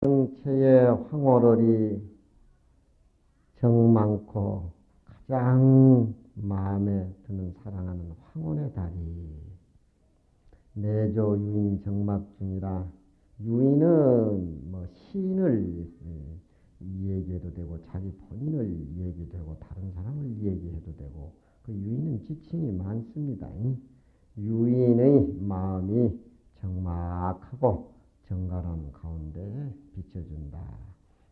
정체의 황홀월이 정 많고 가장 마음에 드는 사랑하는 황혼의 달이 내조 유인 정막 중이라. 유인은 뭐 시인을 얘기해도 되고 자기 본인을 얘기해도 되고 다른 사람을 얘기해도 되고 그 유인은 지칭이 많습니다. 유인의 마음이 정막하고 정갈한 가운데 비춰준다.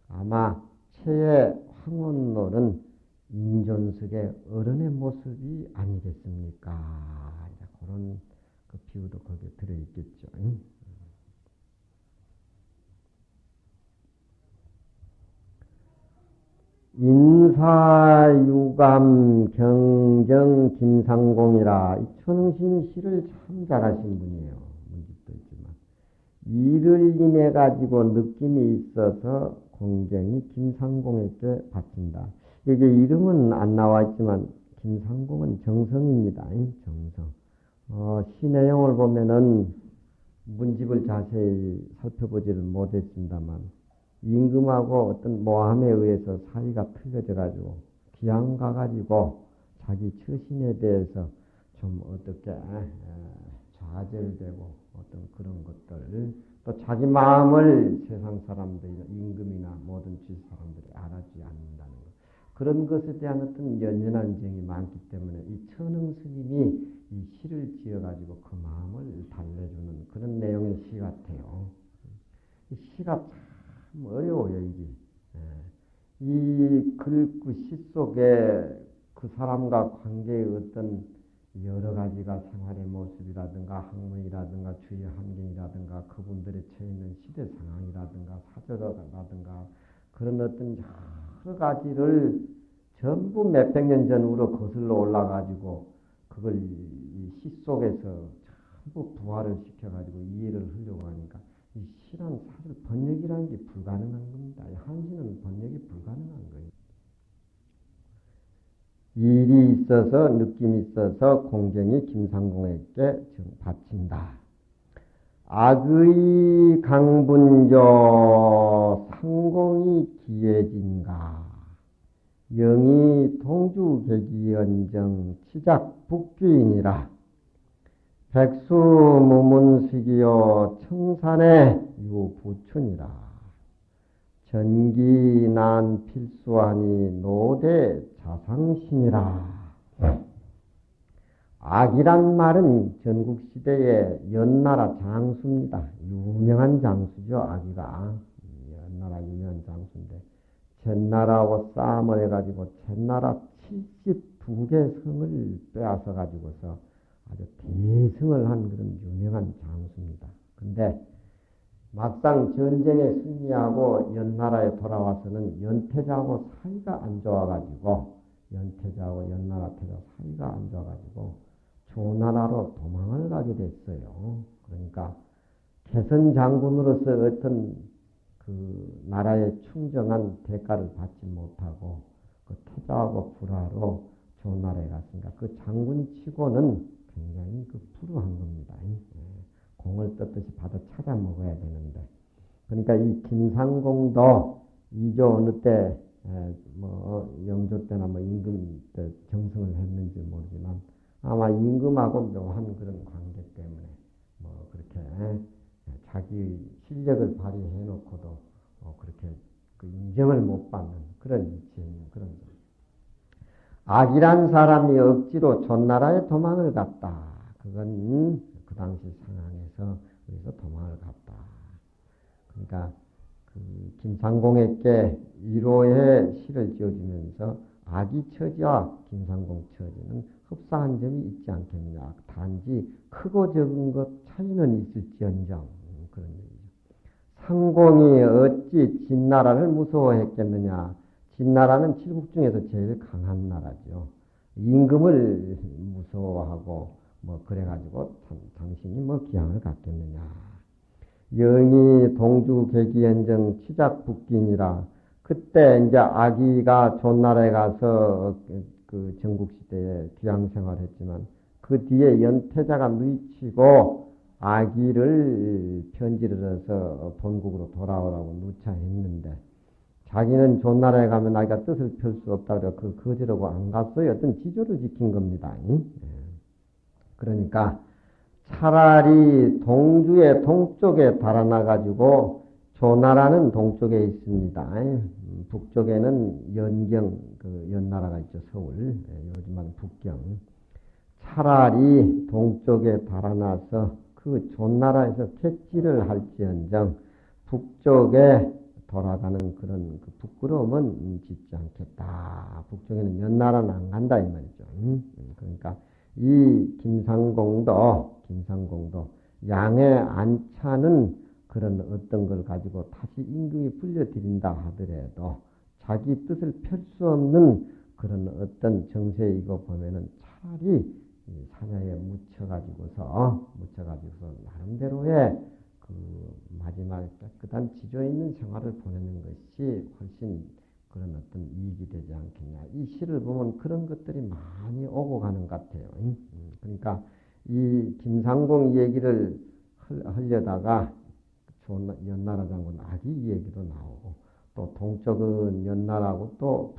아마 최의 황혼놀은 인존석의 어른의 모습이 아니겠습니까? 그런 그 비유도 거기에 들어있겠죠. 인사유감 경정 김상공이라. 이 천흥신이 시를 참 잘하신 분이에요. 문집도 있지만 이를 인해 가지고 느낌이 있어서 공경이 김상공에게 바친다. 이게 이름은 안 나와 있지만 김상공은 정성입니다. 정성. 시 내용을 보면은 문집을 자세히 살펴보지를 못했습니다만 임금하고 어떤 모함에 의해서 사이가 틀어져 가지고 기양 가가지고 자기 처신에 대해서 좀 어떻게 좌절되고 어떤 그런 것들, 또 자기 마음을 세상 사람들이, 임금이나 모든 주위 사람들이 알아주지 않는다는 것, 그런 것에 대한 어떤 연연한 정이 많기 때문에 이 천흥 스님이 이 시를 지어가지고 그 마음을 달래주는 그런 내용의 시 같아요. 이 시가 참 어려워요, 이게. 이 글, 그 시 속에 그 사람과 관계의 어떤 여러 가지가 생활의 모습이라든가 학문이라든가 주위 환경이라든가 그분들이 처해 있는 시대 상황이라든가 사조라든가 그런 어떤 여러 가지를 전부 몇백 년 전으로 거슬러 올라가지고 그걸 이 시 속에서 전부 부활을 시켜가지고 이해를 하려고 하니까 이 시란 사실 번역이라는 게 불가능한 겁니다. 한시는 번역이 불가능한 거예요. 일이 있어서 느낌이 있어서 공경이 김상공에게 바친다. 악의 강분조 상공이 기해진가. 영이 동주객이언정 치작 북귀이니라. 백수무문식이요 청산의 유부춘이라. 전기난 필수하니 노대 자상신이라. 악이란 말은 전국시대의 연나라 장수입니다. 유명한 장수죠. 악이가 연나라 유명한 장수인데 전나라하고 싸움을 해가지고 전나라 72개 성을 빼앗아 가지고서 아주 대승을 한 그런 유명한 장수입니다. 근데 막상 전쟁에 승리하고 연나라에 돌아와서는 연태자하고 사이가 안 좋아가지고 연태자하고 연나라 태자 사이가 안 좋아가지고 조나라로 도망을 가게 됐어요. 그러니까 개선 장군으로서 어떤 그 나라에 충정한 대가를 받지 못하고 그 태자하고 불화로 조나라에 갔으니까 그 장군치고는 굉장히 그 불우한 겁니다. 공을 떴듯이 받아 찾아 먹어야 되는데. 그러니까 이 김상공도 이조 어느 때, 영조 때나 임금 때 정승을 했는지 모르지만 아마 임금하고 묘한 그런 관계 때문에 그렇게 자기 실력을 발휘해 놓고도 그렇게 그 인정을 못 받는 그런 위치에 있는 그런. 악이란 사람이 억지로 존나라에 도망을 갔다. 그건 그 당시 상황에서 그래서 도망을 갔다. 그러니까 그 김상공에게 위로의 시를 지어주면서 악이 처지와 김상공 처지는 흡사한 점이 있지 않겠느냐. 단지 크고 적은 것 차이는 있을지언정 그런 얘기죠. 상공이 어찌 진나라를 무서워했겠느냐. 진나라는 칠국 중에서 제일 강한 나라죠. 임금을 무서워하고 그래가지고 당신이 기양을 갖겠느냐. 영이 동주객이언정 치작북기니라. 그때 이제 아기가 존나라에 가서 그 전국시대에 귀양 생활했지만 그 뒤에 연태자가 누이치고 아기를 편지를 해서 본국으로 돌아오라고 누차했는데 자기는 좋은 나라에 가면 아기가 뜻을 펼 수 없다 그래 그 거절하고 안 갔어요. 어떤 지조를 지킨 겁니다. 그러니까 차라리 동주의 동쪽에 달아나 가지고 조나라는 동쪽에 있습니다. 북쪽에는 연경 그 연나라가 있죠. 서울. 요즘 말은 북경. 차라리 동쪽에 달아나서 그 존나라에서 객지를 할지언정 북쪽에 돌아가는 그런 그 부끄러움은 짓지 않겠다. 북쪽에는 연나라는 안 간다 이 말이죠. 그러니까 이 김상공도 양에 안 차는 그런 어떤 걸 가지고 다시 임금이 불려드린다 하더라도 자기 뜻을 펼 수 없는 그런 어떤 정세이고 보면은 차라리 사냐에 묻혀가지고서 나름대로의 그 마지막 깨끗한 지조 있는 생활을 보내는 것이 훨씬 그런 어떤 이익이 되지 않겠냐. 이 시를 보면 그런 것들이 많이 오고 가는 것 같아요. 그러니까 이 김상공 얘기를 하려다가 연나라 장군 아기 얘기도 나오고 또 동쪽은 연나라고 또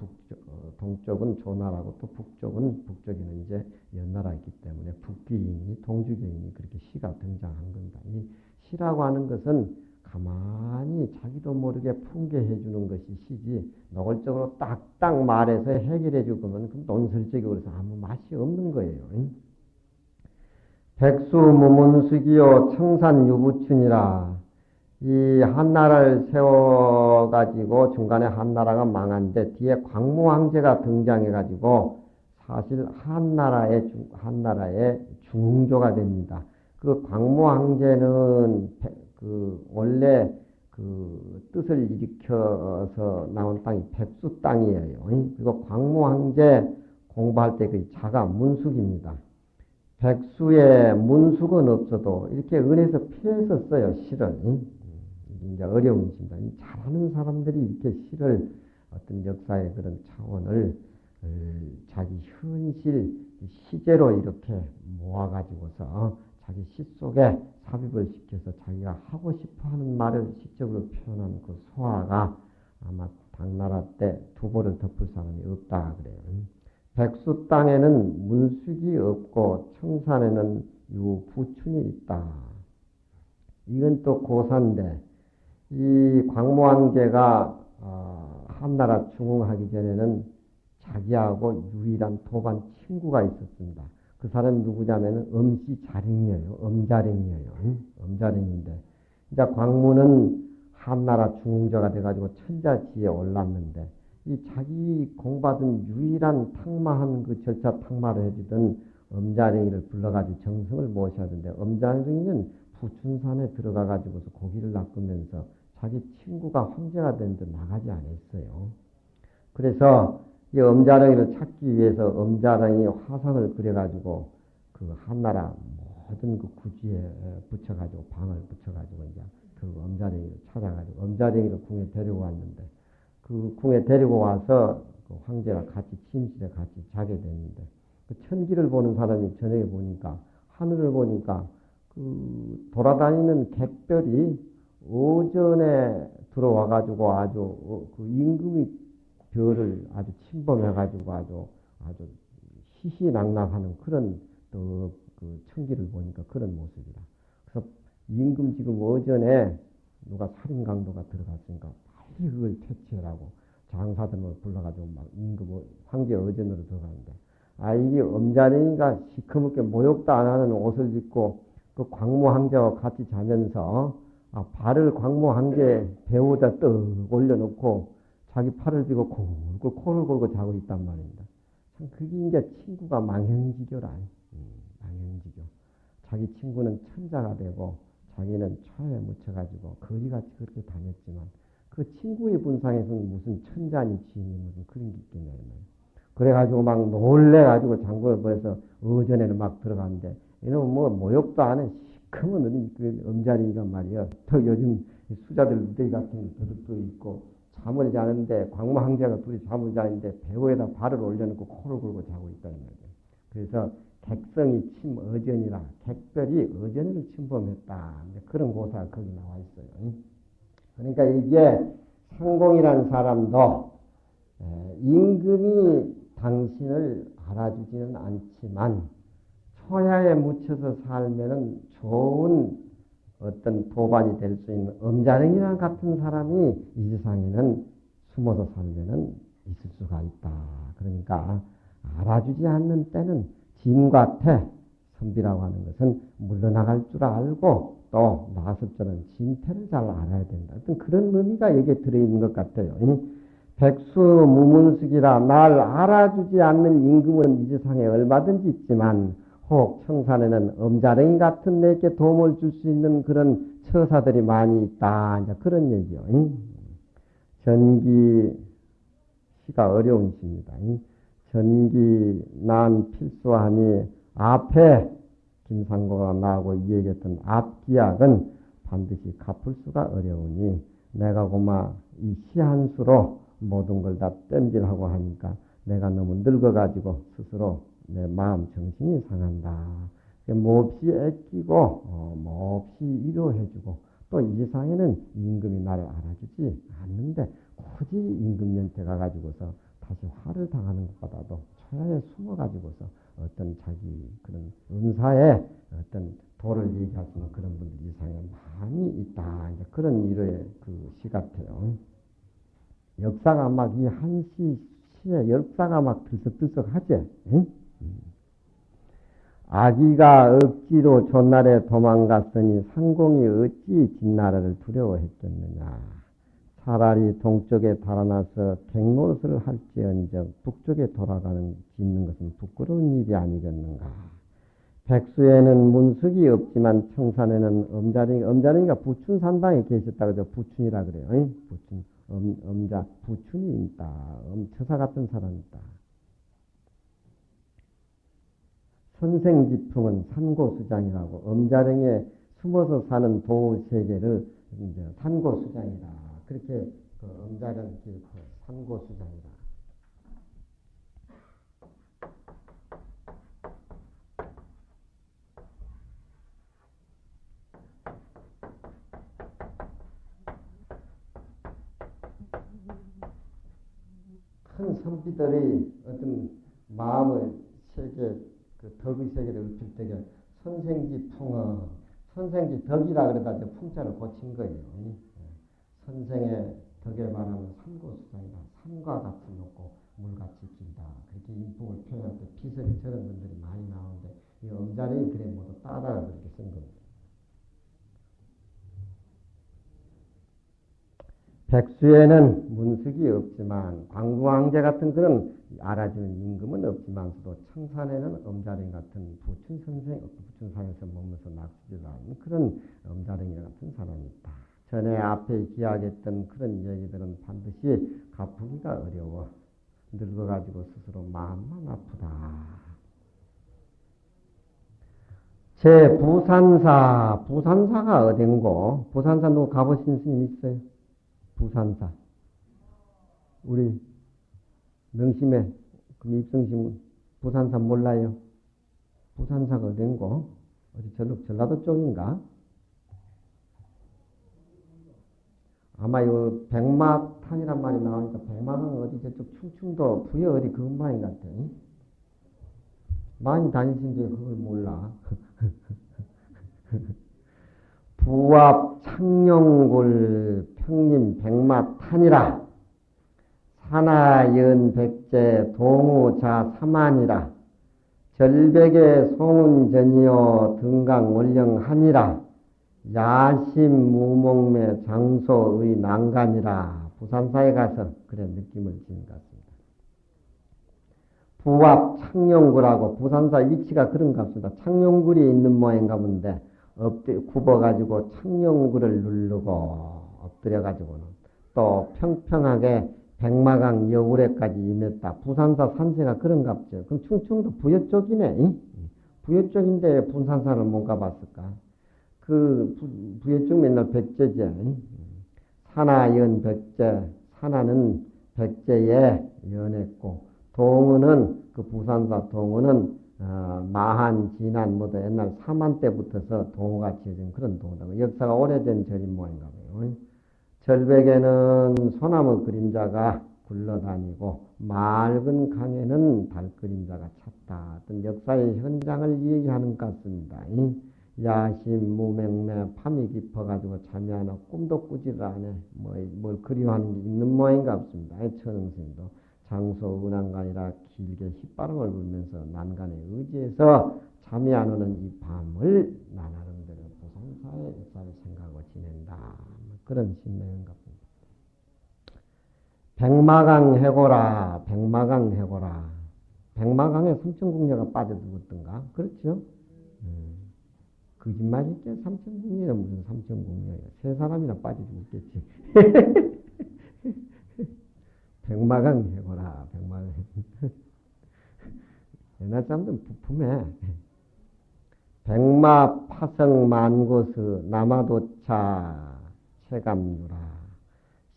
동쪽은 조나라고 또 북쪽에는 이제 연나라이기 때문에 북귀인이 동주교인이 그렇게 시가 등장한 겁니다. 이 시라고 하는 것은 가만히 자기도 모르게 풍겨해 주는 것이 시지 노골적으로 딱딱 말해서 해결해 주고는 그 논설적이고 그래서 아무 맛이 없는 거예요. 백수 무문숙이요 청산유부춘이라 이 한나라를 세워가지고 중간에 한나라가 망한데 뒤에 광무황제가 등장해가지고 사실 한나라의 중흥조가 됩니다. 그 광무황제는 원래 그 뜻을 일으켜서 나온 땅이 백수 땅이에요. 그리고 광무황제 공부할 때 그 자가 문숙입니다. 백수의 문숙은 없어도 이렇게 은에서 피해서 써요, 시를. 이제 어려운 것입니다. 잘하는 사람들이 이렇게 시를 어떤 역사의 그런 차원을 자기 현실, 시제로 이렇게 모아가지고서 자기 시 속에 삽입을 시켜서 자기가 하고 싶어 하는 말을 시적으로 표현하는 그 소화가 아마 당나라 때 두보를 덮을 사람이 없다 그래요. 백수 땅에는 문숙이 없고 청산에는 유부춘이 있다. 이건 또 고사인데 이 광무황제가 한나라 중흥하기 전에는 자기하고 유일한 도반 친구가 있었습니다. 그 사람이 누구냐면 엄씨자랭이에요. 엄자랭인데 이제 광무는 한나라 중흥자가 돼가지고 천자지에 올랐는데 이 자기 공받은 유일한 탕마한 그 절차 탕마를 해주던 엄자랭이를 불러가지고 정성을 모셔야 되는데 엄자랭이는 부춘산에 들어가가지고서 고기를 낚으면서 자기 친구가 황제가 되는데 나가지 않았어요. 그래서 이 엄자랭이를 찾기 위해서 엄자랭이 화상을 그려가지고 그 한나라 모든 그 구지에 붙여가지고 방을 붙여가지고 이제 그 엄자랭이를 찾아가지고 엄자랭이를 궁에 데리고 왔는데 그 궁에 데리고 와서 그 황제가 같이 침실에 같이 자게 됐는데 그 천기를 보는 사람이 저녁에 보니까 하늘을 보니까 그 돌아다니는 갯별이 오전에 들어와가지고 아주 그 임금이 별을 아주 침범해가지고 아주 희희낙낙하는 그런 또 그 천기를 보니까 그런 모습이다. 그래서 임금 지금 오전에 누가 살인 강도가 들어갔으니까 빨리 그걸 퇴치하라고 장사들을 불러가지고 막 임금 황제 의전으로 들어가는데 이게 엄자랭이가 시커멓게 모욕도 안 하는 옷을 입고 그 광무황제와 같이 자면서 발을 광무황제 배우자 떡 올려놓고 자기 팔을 쥐고 골골 코를 골고 자고 있단 말입니다. 참 그게 이제 친구가 망형지교라. 망형지교. 자기 친구는 천자가 되고 자기는 초에 묻혀가지고 거지같이 그렇게 다녔지만 그 친구의 분상에서는 무슨 천자니 지인이 무슨 그런 게 있겠냐. 그래가지고 막 놀래가지고 장군을 보내서 의전에는 막 들어갔는데 이놈은 뭐 모욕도 안 해. 시커먼 그 엄자리가 말이야. 또 요즘 수자들 무대기 같은 것도 있고 잠을 자는데 광무황제가 둘이 잠을 자는데 배우에다 발을 올려놓고 코를 골고 자고 있다는 말이에요. 그래서 객성이 침어전이라 객별이 어전을 침범했다. 그런 고사가 거기 나와 있어요. 그러니까 이게 상공이라는 사람도 임금이 당신을 알아주지는 않지만 초야에 묻혀서 살면은 좋은 어떤 도반이 될 수 있는 엄자릉이랑 같은 사람이 이 세상에는 숨어서 살면은 있을 수가 있다. 그러니까 알아주지 않는 때는 진과 태, 선비라고 하는 것은 물러나갈 줄 알고 또 나설 때는 진태를 잘 알아야 된다. 어떤 그런 의미가 여기에 들어있는 것 같아요. 백수 무문숙이라 날 알아주지 않는 임금은 이 세상에 얼마든지 있지만 혹 청산에는 엄자랭이 같은 내게 도움을 줄 수 있는 그런 처사들이 많이 있다. 이제 그런 얘기요. 전기 시가 어려운 시입니다. 전기 난 필수하니 앞에 김상고가 나하고 이야기했던 앞기약은 반드시 갚을 수가 어려우니 내가 고마 이 시 한 수로 모든 걸 다 땜질하고 하니까 내가 너무 늙어가지고 스스로 내 마음 정신이 상한다. 몹시 애끼고 몹시 위로해주고 또 이 세상에는 임금이 나를 알아주지 않는데 굳이 임금 연태 가가지고서 다시 화를 당하는 것보다도 초야에 숨어가지고서 어떤 자기 그런 은사에 어떤 도를 얘기할 수 있는 그런 분들이 이 세상에 많이 있다. 이제 그런 위로의 그 시 같아요. 역사가 막 이 한 시에 역사가 막 들썩들썩하지. 응? 아기가 억지로 존날에 도망갔으니 상공이 어찌 진나라를 두려워했겠느냐. 차라리 동쪽에 달아나서 객노릇을 할지언정 북쪽에 돌아가는 짓는 것은 부끄러운 일이 아니겠는가. 백수에는 문숙이 없지만 청산에는 엄자랭이가 부춘산방에 계셨다 그죠. 부춘이라 그래요. 부춘, 엄자, 부춘이 있다. 처사 같은 사람이 있다. 선생지풍은 산고수장이라고 엄자랭이에 숨어서 사는 도세계를 이제 산고수장이라 그렇게 그 엄자랭이 산고수장이라. 큰 선비들이 어떤 마음의 세계, 그 덕의 세계를 읊힐 때에 선생지풍은 선생지 덕이라 그러다 이제 풍자를 고친 거예요. 선생의 덕에 반하는 산고수장이다. 산과 같이 높고 물같이 길다. 그렇게 인풍을 표현할 때 비설이 저런 분들이 많이 나오는데 이 엄자랭이 글에 모두 따라가 그렇게 쓴 겁니다. 백수에는 문숙이 없지만 광부왕제 같은 그런 알아주는 임금은 없지만서도 청산에는 엄자랭이 같은 부춘상에서 머물러서 낚시를 하는 그런 엄자랭이 같은 사람이 있다. 전에 앞에 기약했던 그런 얘기들은 반드시 갚기가 어려워. 늙어가지고 스스로 마음만 아프다. 제 부산사가 어딘고? 부산사 누구 가보신 스님 있어요? 부산사. 우리 명심에 그 입성신 부산사 몰라요? 부산사가 어딘고? 어디 전라도 쪽인가? 아마 이 백마탄이란 말이 나오니까 백마는 어디 저쪽 충청도 부여 어디 그 근방인 것 같아. 많이 다니신데 그걸 몰라. 부압 창룡굴 평림 백마탄이라 산하연 백제 동우자 삼안이라 절백의 송은전이요 등강 원령하니라 야심 무목매 장소의 난간이라. 부산사에 가서 그래 느낌을 지는 것 같습니다. 부압 창룡굴하고 부산사 위치가 그런 것 같습니다. 창룡굴이 있는 모양인가 본데 굽어가지고 창룡굴을 누르고 엎드려가지고는 또 평평하게 백마강 여울에까지 임했다. 부산사 산세가 그런가 보죠. 그럼 충청도 부여 쪽이네. 부여 쪽인데 부산사를 못 가봤을까? 그 부여 쪽 맨날 백제지. 산하연 백제. 산하는 백제에 연했고 동은은 그 부산사 동은은 마한, 진한, 뭐도 옛날 사만 때부터서 도가 지어진 그런 도다. 역사가 오래된 절인 모양인가 봐요. 절벽에는 소나무 그림자가 굴러다니고 맑은 강에는 달 그림자가 찼다. 어떤 역사의 현장을 얘기하는 것 같습니다. 야심, 무맹매, 밤이 깊어가지고 잠이 안 오고 꿈도 꾸지를 않아. 뭘 그리워하는 게 있는 모양인가 없습니다. 천응스님도 장소 은한간이라 길게 휘바람을 불면서 난간에 의지해서 잠이 안 오는 이 밤을 나나름대로 보상사의 역사를 생각하고 지낸다. 그런 신내인 것 같습니다. 백마강 해고라, 백마강 해고라. 백마강에 삼천궁녀가 빠져 죽었던가? 그렇죠? 거짓말이게 삼천궁녀는 무슨 삼천궁녀예요. 세 사람이나 빠져 죽었겠지. 백마강 해고라, 백마강. 옛날 사람들은 부품해. 백마 파성 만고스 남아도차 체감유라.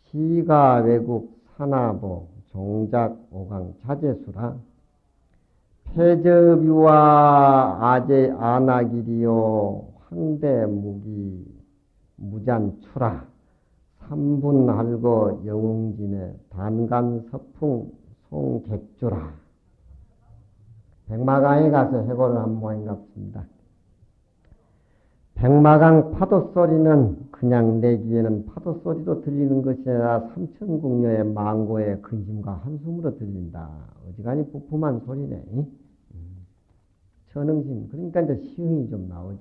시가 외국 산하복 종작 오강 자재수라. 폐접유와 아제 아나기리요 황대무기 무잔추라. 삼분할거 영웅진의 단간서풍 송객주라. 백마강에 가서 해고를 한 모양 같습니다. 백마강 파도소리는 그냥 내 귀에는 파도소리로 들리는 것이 아니라 삼천궁녀의 망고의 근심과 한숨으로 들린다. 어지간히 부품한 소리네. 천응심. 그러니까 이제 시흥이 좀 나오지.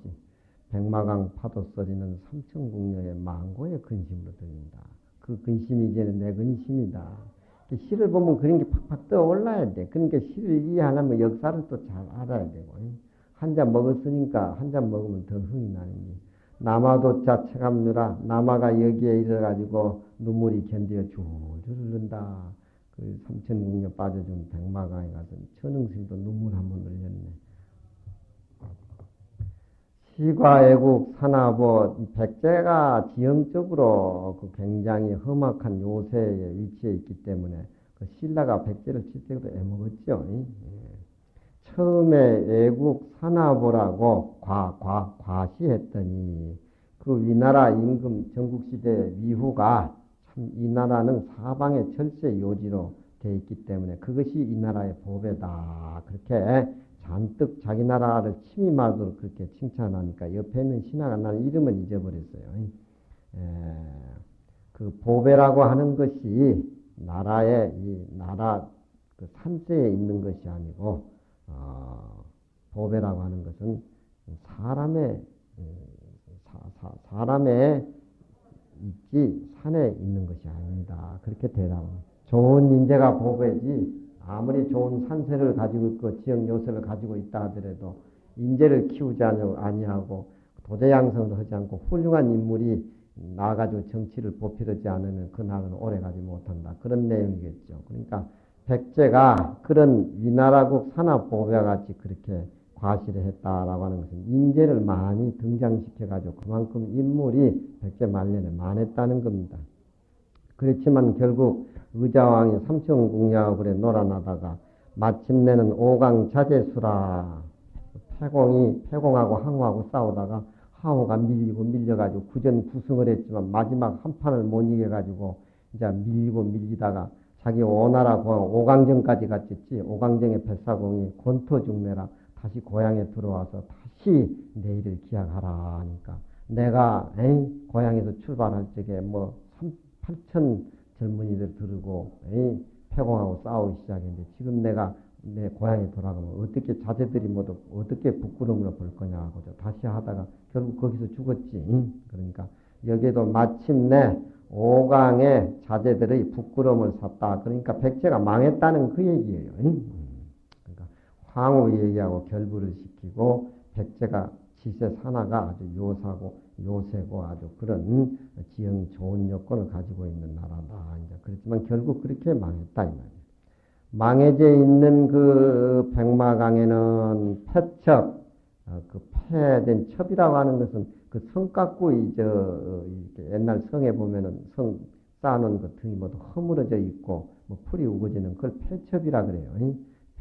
백마강 파도소리는 삼천궁녀의 망고의 근심으로 들린다. 그 근심이 이제는 내 근심이다. 시를 보면 그런 게 팍팍 떠올라야 돼. 그러니까 시를 이해하려면 역사를 또 잘 알아야 되고. 한 잔 먹었으니까 한 잔 먹으면 더 흥이 나는 게. 남아도자 체감유라. 남아가 여기에 이래가지고 눈물이 견디어 줄줄 흐른다. 그 삼천궁녀 빠져준 백마강에 가서 천응심도 눈물 한번 흘렸네. 시과애국 산하보 백제가 지형적으로 그 굉장히 험악한 요새에 위치해 있기 때문에 그 신라가 백제를 칠 때도 애먹었죠. 처음에 애국 산하보라고 과시했더니 그 위나라 임금 전국시대 위후가 참 이 나라는 사방의 철새 요지로 되어 있기 때문에 그것이 이 나라의 보배다. 그렇게 잔뜩 자기 나라를 침임하도록 그렇게 칭찬하니까 옆에 있는 신하가 나는 이름은 잊어버렸어요. 그 보배라고 하는 것이 나라의 이 나라 그 산세에 있는 것이 아니고 보배라고 하는 것은 사람의 있지 산에 있는 것이 아닙니다. 그렇게 대답합니다. 좋은 인재가 보배지 아무리 좋은 산세를 가지고 있고 지역 요새를 가지고 있다 하더라도 인재를 키우지 아니하고 도제양성도 하지 않고 훌륭한 인물이 나가지고 정치를 보필하지 않으면 그 나라는 오래가지 못한다. 그런 내용이겠죠. 그러니까 백제가 그런 위나라국 산하보배와 같이 그렇게 과시를 했다라고 하는 것은 인재를 많이 등장시켜가지고 그만큼 인물이 백제 말년에 많았다는 겁니다. 그렇지만 결국 의자왕이 삼천궁녀하고 그래 놀아나다가 마침내는 오강자재수라. 패공하고 항우하고 싸우다가 항우가 밀려가지고 구전부승을 했지만 마지막 한 판을 못 이겨가지고 이제 밀리다가 자기 오나라 고향 오강정까지 갔겠지. 오강정의 뱃사공이 권토중매라 다시 고향에 들어와서 다시 내일을 기약하라 하니까 내가 고향에서 출발할 적에 8천 젊은이들 들고 패공하고 싸우기 시작했는데 지금 내가 내 고향에 돌아가면 어떻게 자제들이 모두 어떻게 부끄러움으로 볼 거냐 하고 다시 하다가 결국 거기서 죽었지. 그러니까 여기에도 마침내 오강의 자제들의 부끄러움을 샀다. 그러니까 백제가 망했다는 그 얘기예요. 그러니까 황후 얘기하고 결부를 시키고 백제가 지세 산하가 아주 요새고 아주 그런 지형 좋은 여건을 가지고 있는 나라다. 이제 그렇지만 결국 그렇게 망했다 이 말이에요. 망해져 있는 그 백마강에는 폐첩, 그 폐된 첩이라고 하는 것은 그 성 갖고 옛날 성에 보면은 성 쌓아놓은 그 등이 모두 허물어져 있고 풀이 우거지는 그걸 폐첩이라 그래요.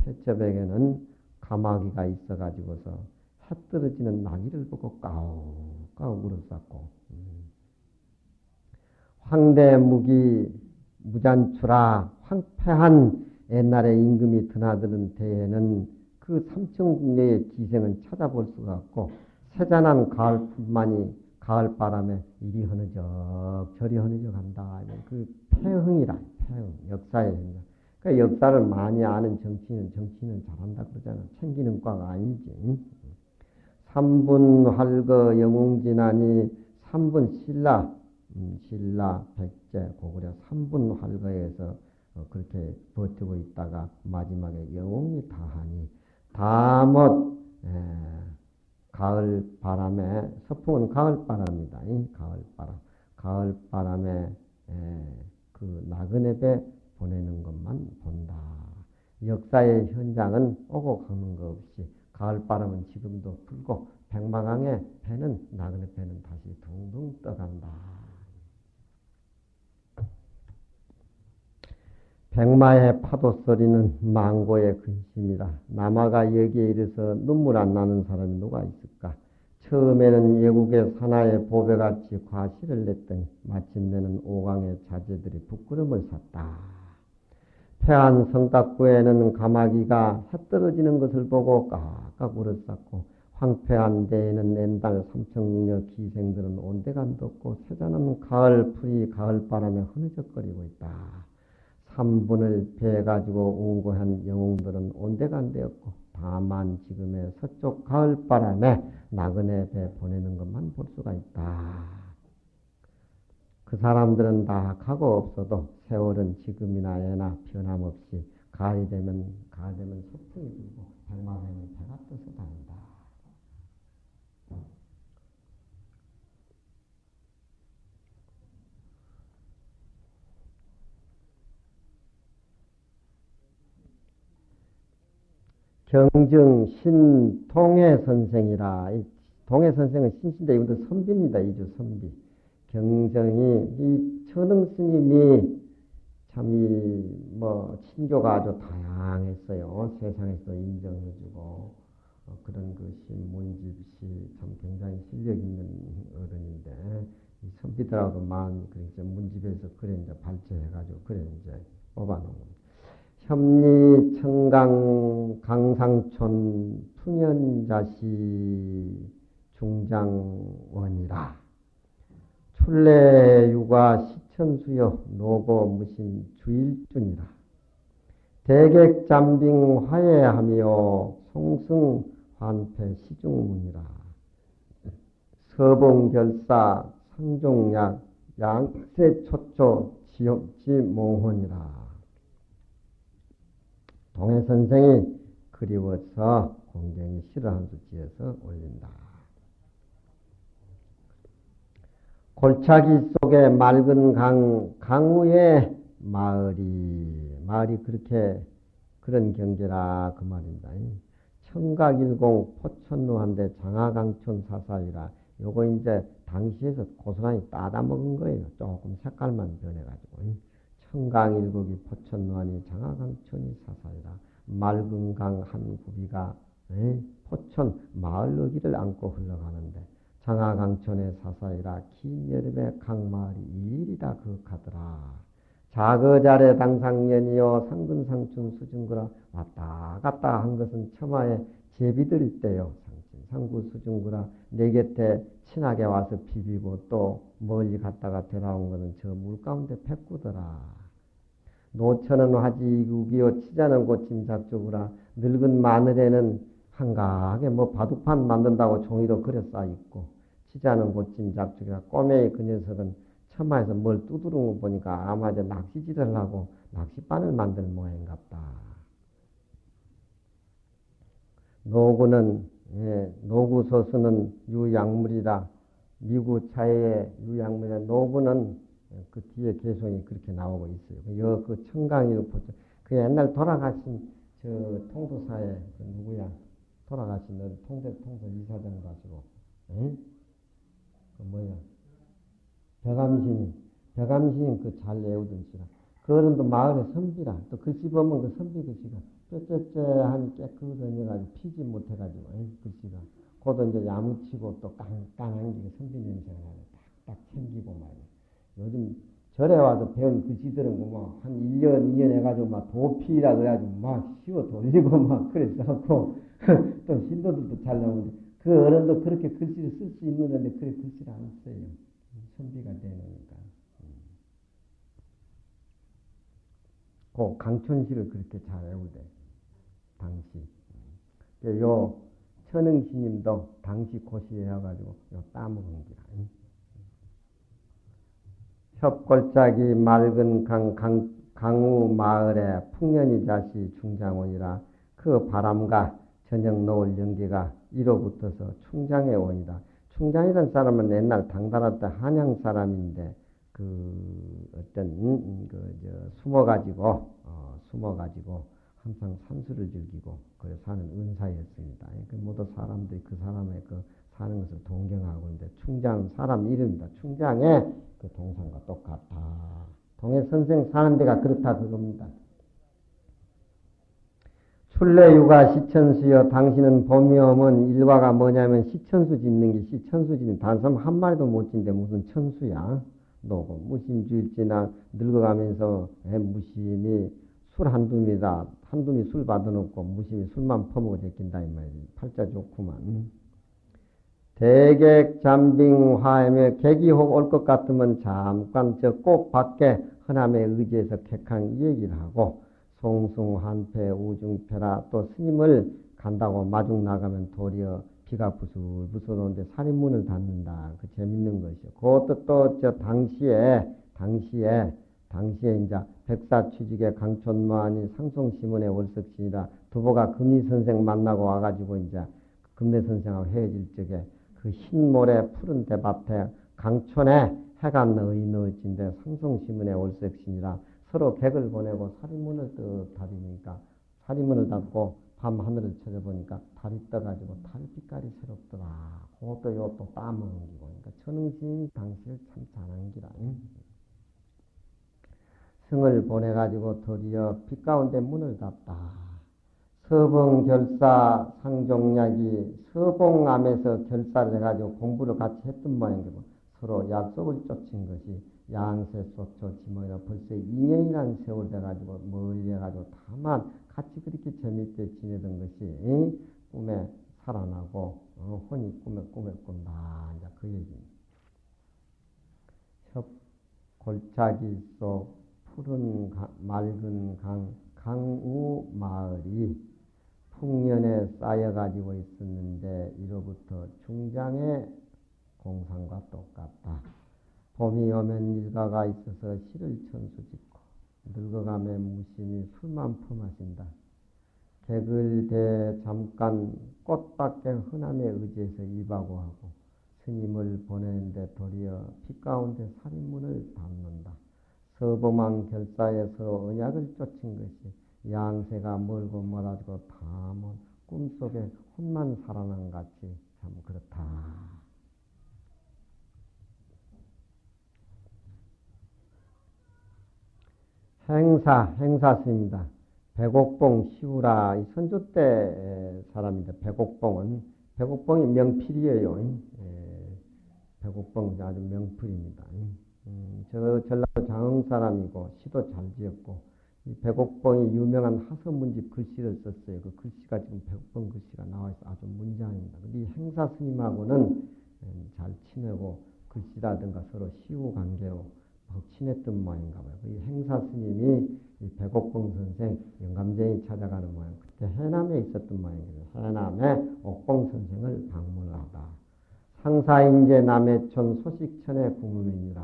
폐첩에게는 가마귀가 있어가지고서 해 떨어지는 나귀를 보고 까우까우 울었었고, 황대무기 무잔추라 황폐한 옛날에 임금이 드나드는 데에는 그 삼천궁녀의 기생은 찾아볼 수가 없고 세잔한 가을뿐만이 가을바람에 이리 흐느적 저리 흐느적 한다. 그 폐흥이라 폐흥 역사의 현장. 그러니까 역사를 많이 아는 정치인은 잘한다 그러잖아. 챙기는 과가 아니지. 삼분 활거 영웅진하니 삼분 신라 백제 고구려 삼분 활거에서 그렇게 버티고 있다가 마지막에 영웅이 다하니 다못 가을 바람에 서풍은 가을 바람이다. 가을 바람에 그 나그네배 보내는 것만 본다. 역사의 현장은 오고 가는 것 없이 가을 바람은 지금도 불고 백마강의 배는 나그네 배는 다시 둥둥 떠간다. 백마의 파도 소리는 망고의 근심이라. 남아가 여기에 이래서 눈물 안 나는 사람이 누가 있을까? 처음에는 예국의 산하의 보배같이 과시를 냈더니 마침내는 오강의 자제들이 부끄럼을 샀다. 폐한 성탁구에는 가마귀가 해 떨어지는 것을 보고 깍깍 울었었고 황폐한 데에는 옛날 삼천궁녀 기생들은 온데간도 없고 세자는 가을 풀이 가을 바람에 흐느적거리고 있다. 삼분을 배가지고 웅고한 영웅들은 온데간데 없고 다만 지금의 서쪽 가을바람에 나그네 배 보내는 것만 볼 수가 있다. 그 사람들은 다 가고 없어도 세월은 지금이나 예나 변함없이 가을이 되면 소풍이 불고 백마배는 배가 떠서 다닌다. 경증 신동해 선생이라. 동해 선생은 신신데 이분도 선비입니다. 이주 선비. 경정이 이 천흥 스님이 참 친교가 아주 다양했어요. 세상에서 인정해주고 그런 것이 문집시 참 굉장히 실력 있는 어른인데 이 선비들하고 그러니까 문집에서 그래 이제 발제해가지고 그래 이제 뽑아놓은 겁니다. 협리 청강 강상촌 퉁연자시 중장원이라. 출래 육아 시천수여 노고 무신 주일준이라. 대객잠빙 화해하며 송승 환패 시중문이라. 서봉결사 상종약 양세초초 지옥지 몽헌이라. 동해 선생이 그리워서 공경이 시를 한 수 지어서 올린다. 골짜기 속에 맑은 강 위에 마을이 그렇게 그런 경계라 그 말입니다. 청각일공 포천루한데 장하강촌 사사이라. 요거 이제 당시에서 고스란히 따다 먹은 거예요. 조금 색깔만 변해가지고. 청강일국이 포천루하니 장하강촌이 사사이라. 맑은 강 한 구비가 포천 마을 어기를 안고 흘러가는데 장하강촌의 사사이라. 긴 여름에 강마을이 일이라 그윽하더라. 자거자래 당상년이요 상근상춘 수중구라. 왔다 갔다 한 것은 처마에 제비들일 때요. 상구 수중구라. 내 곁에 친하게 와서 비비고 또 멀리 갔다가 돌아온 것은 저 물가운데 백구더라. 노천은 화지 이국이요 치자는 고침 작조구라. 늙은 마늘에는 한가하게 바둑판 만든다고 종이로 그려 쌓여있고 치자는 고침 작조구라. 꼬매의 그 녀석은 처마에서 뭘 두드리는 거 보니까 아마 이제 낚시질을 하고 낚싯바늘 만들 모양인갑다. 노구는 노구소수는 유약물이라. 미구 차이의 유약물이라. 노구는 그 뒤에 개성이 그렇게 나오고 있어요. 그 청강이로 보죠. 그 옛날 돌아가신 저 통도사의 그 누구야? 돌아가신 통도 이사장 가지고, 응? 그 뭐야? 백암신 그 잘 외우던 시라. 그 어른도 마을의 선비라. 또 글씨 보면 그 선비 글씨가 뾰뾰뾰한 깨끗하니가지고 피지 못해가지고 글씨가. 그것도 이제 야무치고 또 깐깐한 게 선비 냄새가 나고 딱딱 챙기고 말이야. 요즘 절에 와서 배운 글씨들은 한 1년, 2년 해가지고 막 도피라 그래가지고 막 씌워 돌리고 막 그랬어갖고 또 신도들도 잘 나오는데 그 어른도 그렇게 글씨를 쓸 수 있는데 그래 글씨를 안 써요. 선비가 되니까. 그 강촌시를 그렇게 잘 외우대. 당시. 요 천흥스님도 당시 고시에 해가지고 요 따먹은 기라. 협골짜기 맑은 강우 마을에 풍년이 자시 충장원이라 그 바람과 저녁 노을 연기가 이로 붙어서 충장에 오니라. 충장이라는 사람은 옛날 당나라 때 한양 사람인데 숨어가지고 항상 산수를 즐기고 그래 사는 은사였습니다. 모두 사람들이 그 사람의 그 사는 것을 동경하고 있는데 충장 사람 이름이다. 충장에 그 동산과 똑같다. 동해 선생 사는 데가 그렇다 그겁니다. 출래유가 시천수여 당신은 봄이 오면 일과가 뭐냐면 시천수 짓는 게 시천수 짓는 단섬 한 마리도 못 짓는데 무슨 천수야. 너고 무심주일지나 늙어가면서 무심이 술 한둠이다. 한둠이 술 받아놓고 무심히 술만 퍼먹어 제낀다 이 말이지. 팔자 좋구만. 대객 잠빙 화하며 객이혹 올 것 같으면 잠깐 저 꽃 밖에 허남에 의지해서 객한 이 얘기를 하고 송숭한패 우중패라 또 스님을 간다고 마중 나가면 도리어 비가 부슬부슬 오는데 살인문을 닫는다. 그 재밌는 것이요. 그것도 또 저 당시에 이제 백사취직의 강촌마하니 상송시문의 월석신이라 두보가 금리 선생 만나고 와가지고 이제 금내 선생하고 헤어질 적에 그 흰 모래 푸른 대밭에 강촌에 해가 너진데 상송시문의 월석신이라 서로 객을 보내고 살인문을 다리니까 살인문을 닫고 밤 하늘을 찾아보니까 달이 떠가지고 달빛깔이 새롭더라. 그것도 요또 따먹은 기고. 그러니까 천흥신 당시를 참 잘한 기라. 승을 보내가지고 도리어 빛 가운데 문을 닫다. 서봉결사 상종약이 서봉암에서 결사를 해가지고 공부를 같이 했던 모양이고 서로 약속을 쫓은 것이 양세 속초 지모이라 벌써 2년이라는 세월 돼가지고 멀리 해가지고 다만 같이 그렇게 재밌게 지내던 것이 꿈에 살아나고 혼이 꿈에 꾼다. 이제 그 얘기입니다. 골짜기 속 푸른 맑은 강우 마을이 풍년에 쌓여가지고 있었는데 이로부터 중장의 공상과 똑같다. 봄이 오면 일가가 있어서 시를 천수 짓고 늙어가면 무심히 술만 퍼마신다. 객을 대 잠깐 꽃밖에 흔함에 의지해서 입하고 하고 스님을 보내는데 도리어 빛 가운데 살인문을 닫는다. 서범한 결사에서 언약을 쫓은 것이 양세가 멀고 멀어지고 다먼 꿈속에 혼만 살아난 같이 참 그렇다. 행사스입니다. 백옥봉 시우라 이 선조 때 사람인데 백옥봉이 명필이에요. 백옥봉 아주 명필입니다. 저 전라도 장흥 사람이고 시도 잘 지었고 이 백옥봉이 유명한 하서문집 글씨를 썼어요. 그 글씨가 지금 백옥봉 글씨가 나와 있어 아주 문장입니다. 근데 이 행사 스님하고는 잘 친하고 글씨라든가 서로 시우 관계로 친했던 모양인가 봐요. 이 행사 스님이 이 백옥봉 선생 영감쟁이 찾아가는 모양. 그때 해남에 있었던 모양이에요. 해남에 옥봉 선생을 방문을 하다. 상사인제 남해촌 소식천의 구문이니라.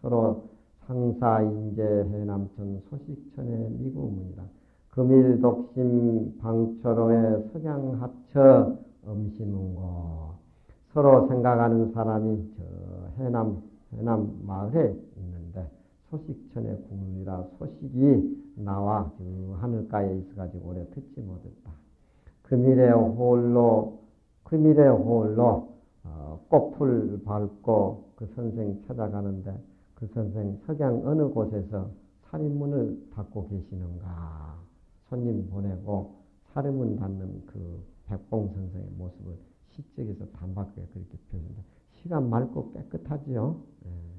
서로 상사인제 해남촌 소식천의 미구문이라. 금일독심 방초로의 석양합처 음시문고. 서로 생각하는 사람이 저 해남 마을에 있는데 소식천의 구문이라 소식이 나와 그 하늘가에 있어가지고 오래 듣지 못했다. 금일의 홀로 꽃풀 밟고 그 선생 찾아가는데 그 선생 석양 어느 곳에서 살인문을 닫고 계시는가. 손님 보내고 살인문 닫는 그 백봉 선생의 모습을 시적에서 단박하게 그렇게 표현합니다. 시가 맑고 깨끗하지요. 예.